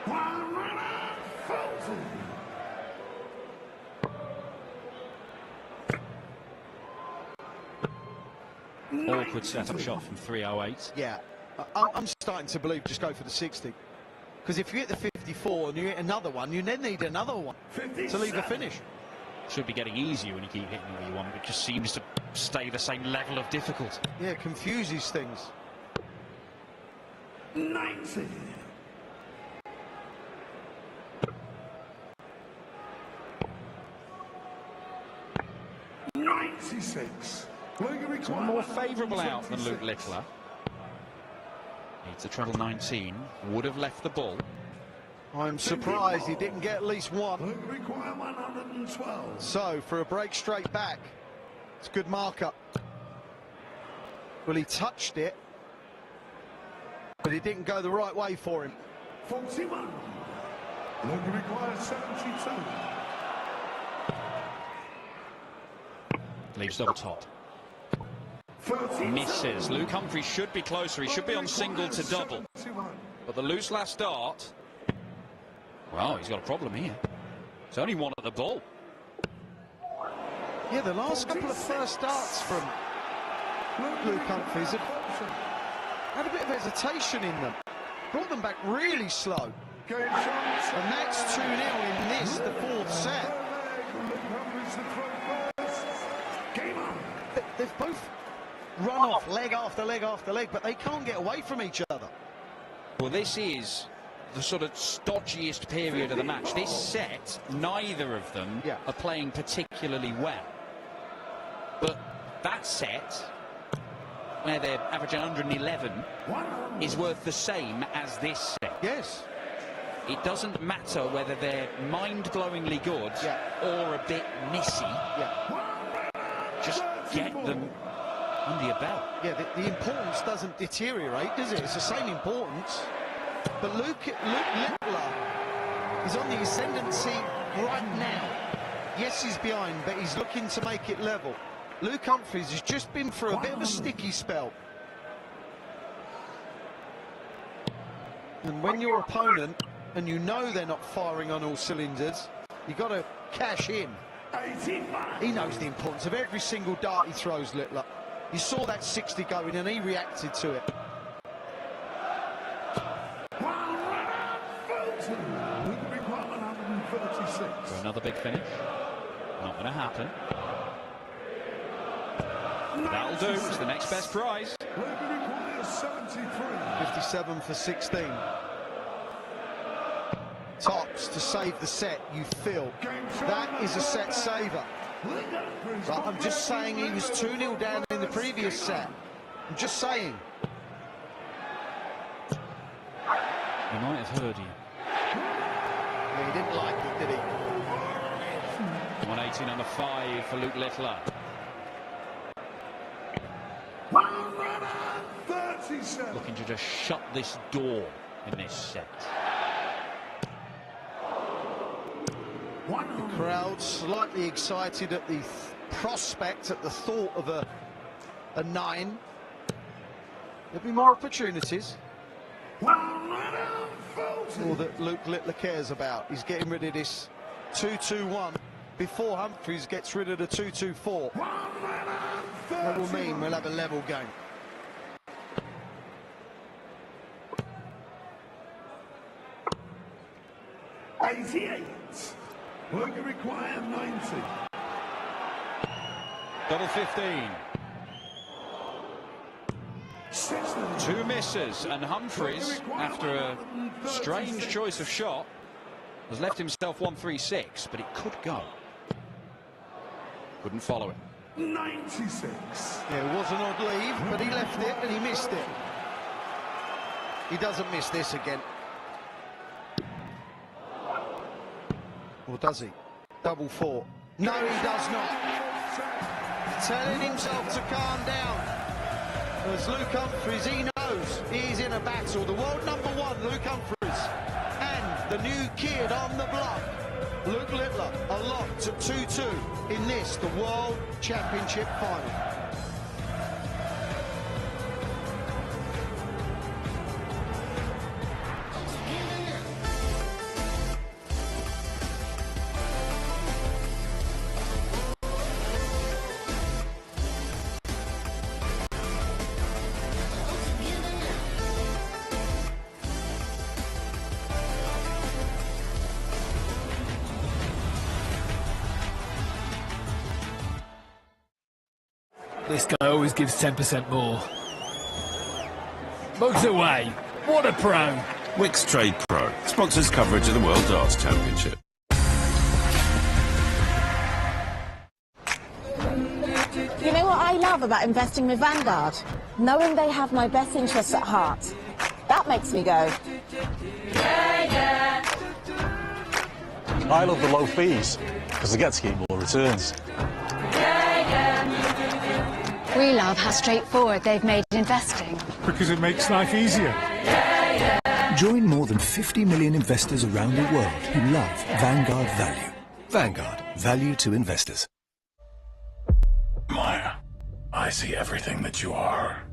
140. Awkward setup shot from 308. Yeah, I'm starting to believe just go for the 60. Because if you hit the 54 and you hit another one, you then need another one to leave a finish. Should be getting easier when you keep hitting where you want, but it just seems to stay the same level of difficulty. Yeah, it confuses things. 90. $96. One more favourable out than Luke Littler. Needs a treble 19. Would have left the ball. I'm surprised he didn't get at least one. Require 112. So, for a break straight back, it's a good marker. Well, he touched it, but it didn't go the right way for him. 41. Luke requires 72. Leaves double top. Misses. Luke Humphries should be closer. He should be on single to double. But the loose last dart. Well, he's got a problem here. It's only one at the ball. Yeah, the last couple of first darts from Luke Humphries had a bit of hesitation in them. brought them back really slow. And that's 2-0 in this, the fourth set. They've both run off leg after leg after leg, but they can't get away from each other. Well, this is the sort of stodgiest period of the match. This set, neither of them are playing particularly well. But that set, where they're averaging 111, is worth the same as this set. Yes. It doesn't matter whether they're mind-blowingly good or a bit missy. Just get them under your belt. Yeah, the importance doesn't deteriorate, does it? It's the same importance. But Luke Littler is on the ascendancy right now. Yes, he's behind, but he's looking to make it level. Luke Humphries has just been through a bit of a sticky spell. And when your opponent, and you know they're not firing on all cylinders, you've got to cash in. He knows the importance of every single dart he throws, Littler. You saw that 60 going and he reacted to it. For another big finish. Not going to happen. That'll do. It's the next best prize. 57 for 16. Tops to save the set, you feel. That is a set saver. But I'm just saying he was 2-0 down in the previous set. I'm just saying. He might have heard you. Yeah, he didn't like it, did he? 118 on the 5 for Luke Littler. 137. Looking to just shut this door in this set. The crowd slightly excited at the prospect, at the thought of a 9. There'll be more opportunities. All that Luke Littler cares about. He's getting rid of this 2-2-1 before Humphries gets rid of the 2-2-4. That will mean we'll have a level game. Will you require 90? Double 15. 2 misses, and Humphries, after a strange choice of shot, has left himself 136, but it could go. Couldn't follow it. 96. Yeah, it was an odd leave, but he left it and he missed it. He doesn't miss this again. Or does he? Double 4. No, he does not. Telling himself to calm down. As Luke Humphries, he knows he's in a battle. The world #1, Luke Humphries. And the new kid on the block, Luke Littler, are locked at 2-2 in this, the World Championship Final. This guy always gives 10% more. Mugs away. What a pro. Wix Trade Pro sponsors coverage of the World Darts Championship. You know what I love about investing with Vanguard? Knowing they have my best interests at heart. That makes me go. Yeah, yeah. I love the low fees, because I get to keep more returns. We love how straightforward they've made investing. Because it makes life easier. Join more than 50 million investors around the world who love Vanguard Value. Vanguard, value to investors. Maya, I see everything that you are.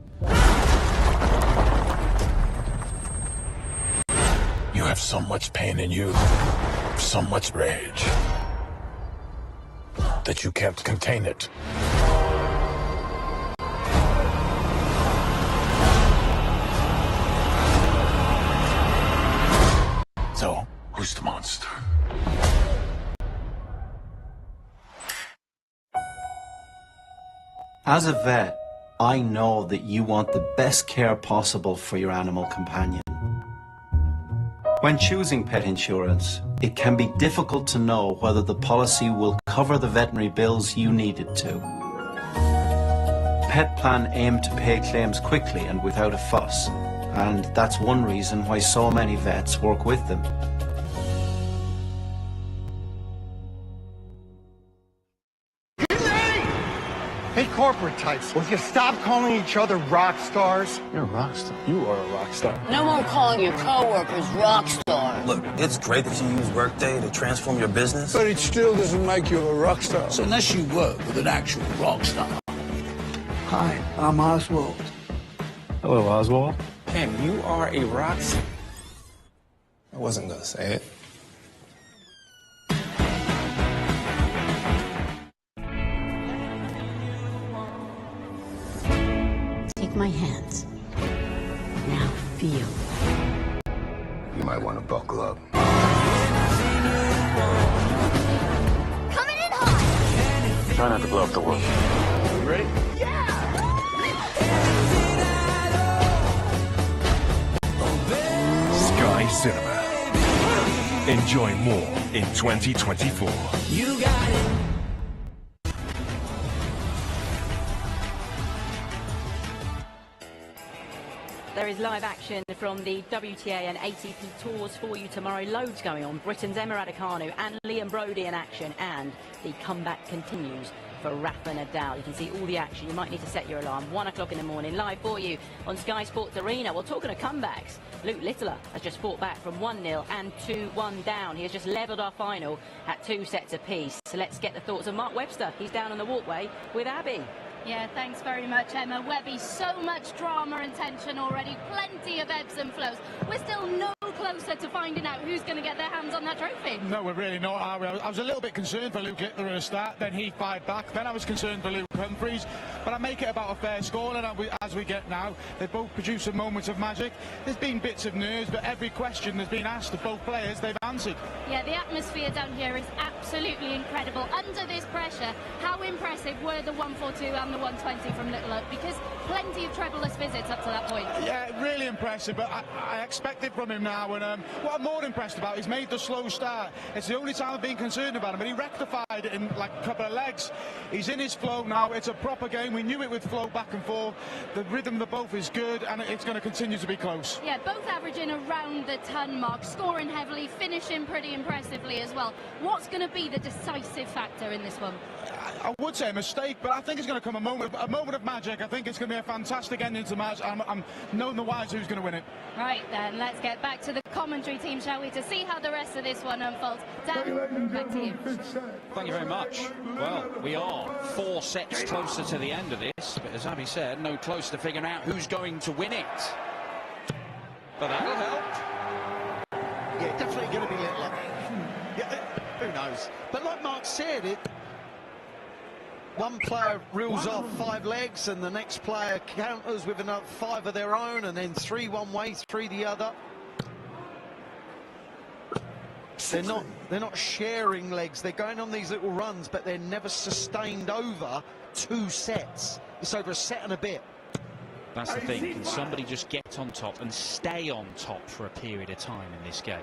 You have so much pain in you, so much rage, that you can't contain it. As a vet, I know that you want the best care possible for your animal companion. When choosing pet insurance, it can be difficult to know whether the policy will cover the veterinary bills you need it to. Pet Plan aim to pay claims quickly and without a fuss, and that's one reason why so many vets work with them. Hey, corporate types, will you stop calling each other rock stars? You're a rock star. You are a rock star. No more calling your coworkers rock stars. Look, it's great that you use Workday to transform your business. But it still doesn't make you a rock star. So unless you work with an actual rock star. Hi, I'm Oswald. Hello, Oswald. Cam, you are a rock star. I wasn't gonna say it. Take my hands. Now feel. You might want to buckle up. Coming in hot! Try not to blow up the world. You ready? Sky Cinema. Enjoy more in 2024. You got it. There is live action from the WTA and ATP tours for you tomorrow. Loads going on. Britain's Emma Raducanu and Liam Brodie in action, and the comeback continues for Rafa Nadal. You can see all the action. You might need to set your alarm. 1 o'clock in the morning, live for you on Sky Sports Arena. Well, talking of comebacks, Luke Littler has just fought back from 1-0 and 2-1 down. He has just levelled our final at 2 sets apiece. So let's get the thoughts of Mark Webster. He's down on the walkway with Abby. Yeah, thanks very much, Emma. Webby, so much drama and tension already, plenty of ebbs and flows. We're still no closer to finding out who's going to get their hands on that trophy. No, we're really not, are we? I was a little bit concerned for Luke Littler at the start, then he fired back, then I was concerned for Luke Humphries, but I make it about a fair score, and as we get now, they both produce some moments of magic. There's been bits of nerves, but every question that's been asked of both players, they've answered. Yeah, the atmosphere down here is absolutely incredible. Under this pressure, how impressive were the 142 and the 120 from Littler, because plenty of trebleless visits up to that point. Yeah, really impressive, but I expect it from him now, and what I'm more impressed about is made the slow start. It's the only time I've been concerned about him, but he rectified it in like a couple of legs. He's in his flow now. It's a proper game. We knew it would flow back and forth. The rhythm of the both is good, and it's going to continue to be close. Yeah, both averaging around the ton mark, scoring heavily, finishing pretty impressively as well. What's going to be the decisive factor in this one? I would say a mistake, but I think it's going to come a moment of magic. I think it's going to be a fantastic ending to the match. I'm knowing the wise who's going to win it. Right then, let's get back to the commentary team, shall we, to see how the rest of this one unfolds. Dan, back to you. Thank you very much. Well, we are 4 sets closer to the end of this, but as Abby said, no closer to figuring out who's going to win it. But that'll help. Yeah, definitely going to be Littler. Yeah, who knows? But like Mark said, one player reels off 5 legs, and the next player counters with another 5 of their own, and then 3 one way, 3 the other. They're not sharing legs. They're going on these little runs, but they're never sustained over 2 sets. It's over a set and a bit. That's the thing. Can somebody just get on top and stay on top for a period of time in this game?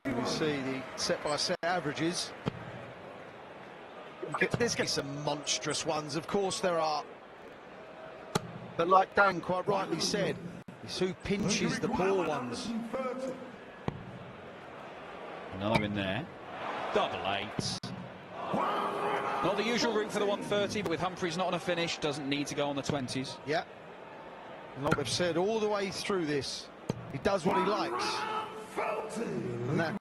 You see the set-by-set averages. There's going to be some monstrous ones, of course there are. But like Dan quite rightly said, it's who pinches the poor ones. Another in there. Double 8. Not the usual route for the 130, but with Humphries not on a finish, doesn't need to go on the 20s. Yeah. Like we've said all the way through this, he does what he likes. And that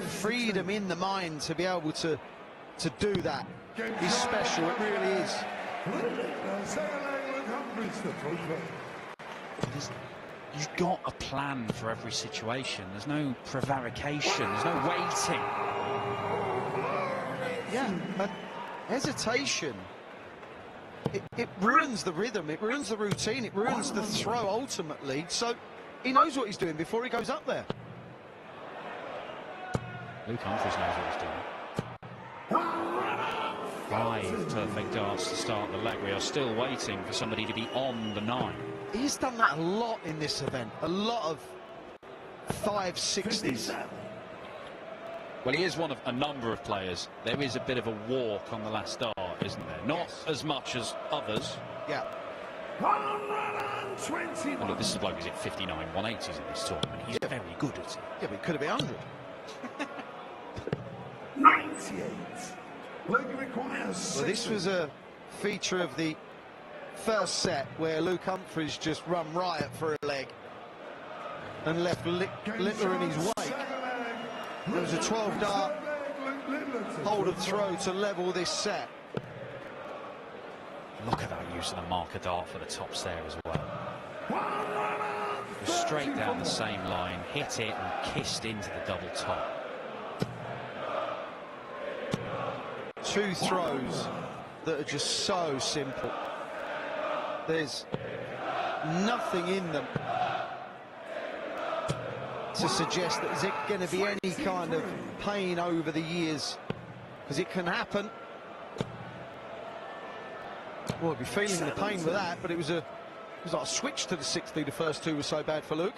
freedom in the mind to be able to do that is special, it really is. You've got a plan for every situation. There's no prevarication, there's no waiting. Yeah, but hesitation, it ruins the rhythm, it ruins the routine, it ruins the throw ultimately. So he knows what he's doing before he goes up there. Luke Humphries knows what he's doing. 5 perfect darts to start the leg. We are still waiting for somebody to be on the 9. He's done that a lot in this event. A lot of 560s. Well, he is one of a number of players. There is a bit of a walk on the last dart, isn't there? Not as much as others. Yeah. 121. Well, look, this is a bloke who's at 59 180s in this tournament. He's very good at it. Yeah, but it could have been 100. 98. Leg requires Well, this was a feature of the first set where Luke Humphries just run riot for a leg and left Littler in his wake. There was a 12-dart hold and throw to level this set. Look at that use of the marker dart for the tops there as well. Straight down the same line, hit it and kissed into the double top. 2 throws that are just so simple. There's nothing in them to suggest that there's going to be any kind of pain over the years, because it can happen. Well, I'd be feeling the pain with that, but it was like a switch to the 60. The first 2 were so bad for Luke.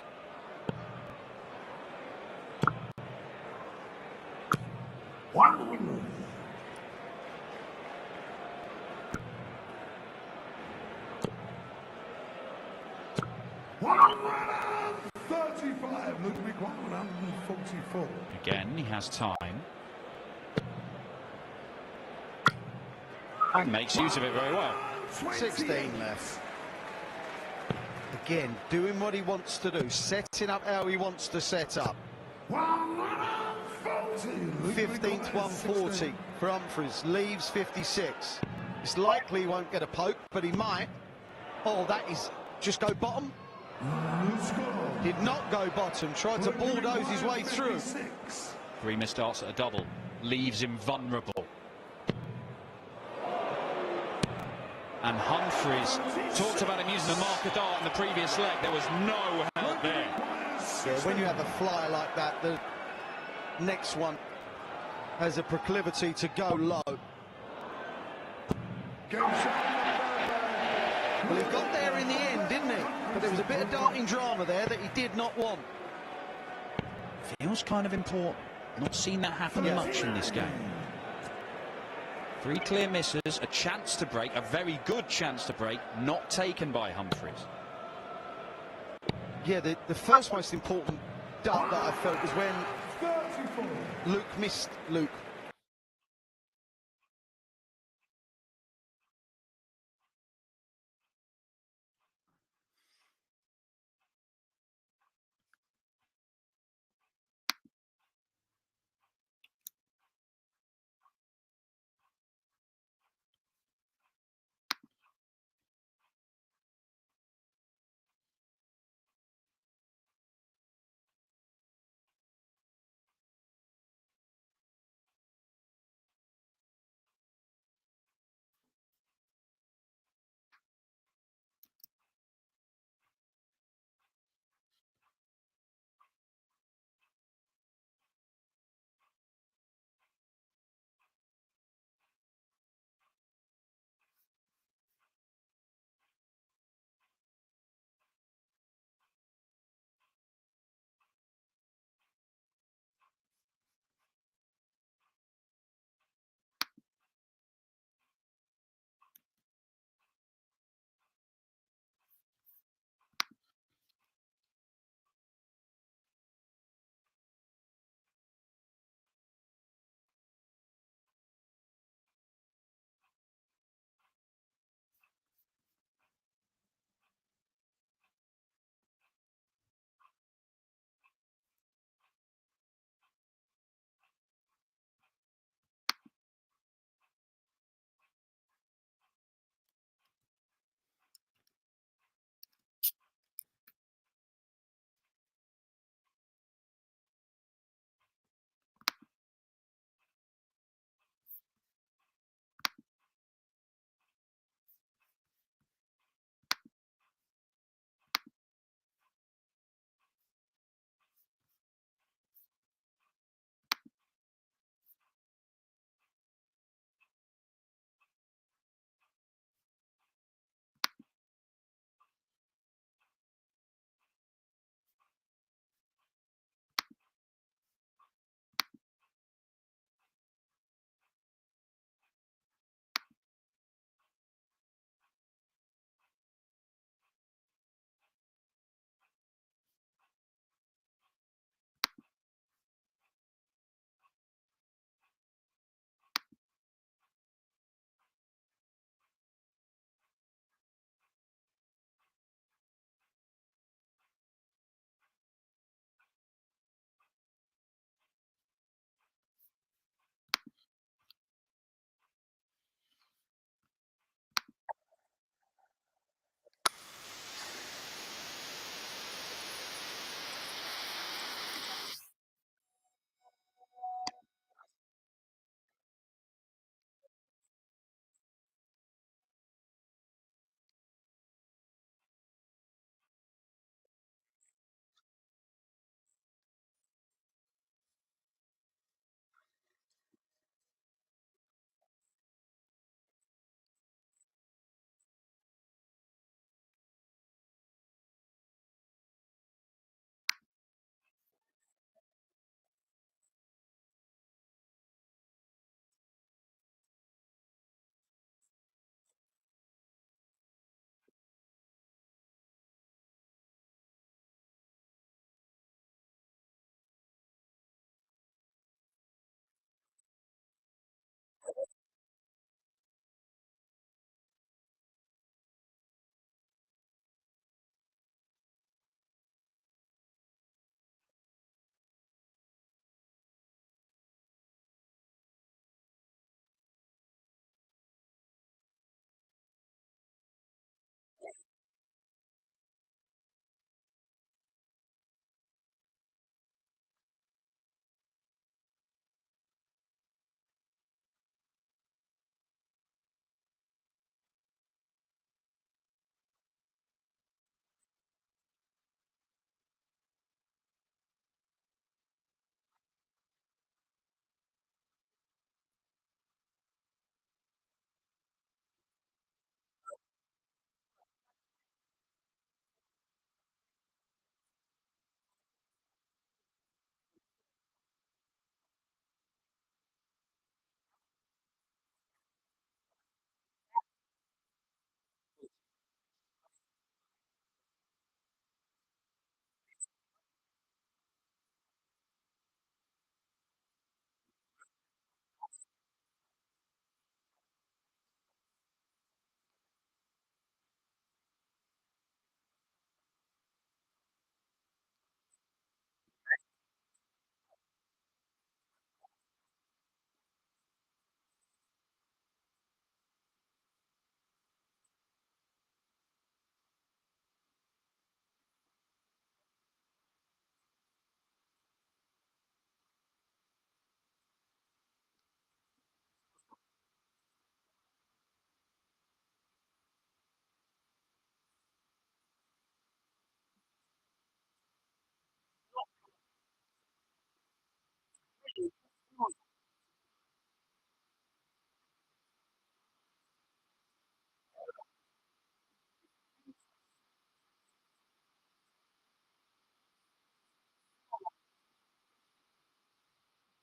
Again, he has time. And makes use of it very well. 16 left. Again, doing what he wants to do, setting up how he wants to set up. 15th 140 for Humphries, leaves 56. It's likely he won't get a poke, but he might. Oh, that is just go bottom. Did not go bottom, tried to bulldoze his way through. 3 missed darts at a double, leaves him vulnerable. And Humphries talked about him using the marker dart in the previous leg. There was no help there. Yeah, when you have a flyer like that, the next one has a proclivity to go low. Well, he got there in the end, didn't he? But there was a bit of darting drama there that he did not want. Feels kind of important. Not seen that happen much in this game. 3 clear misses, a chance to break, a very good chance to break, not taken by Humphries. Yeah, the first most important dart that I felt was when Luke missed Luke.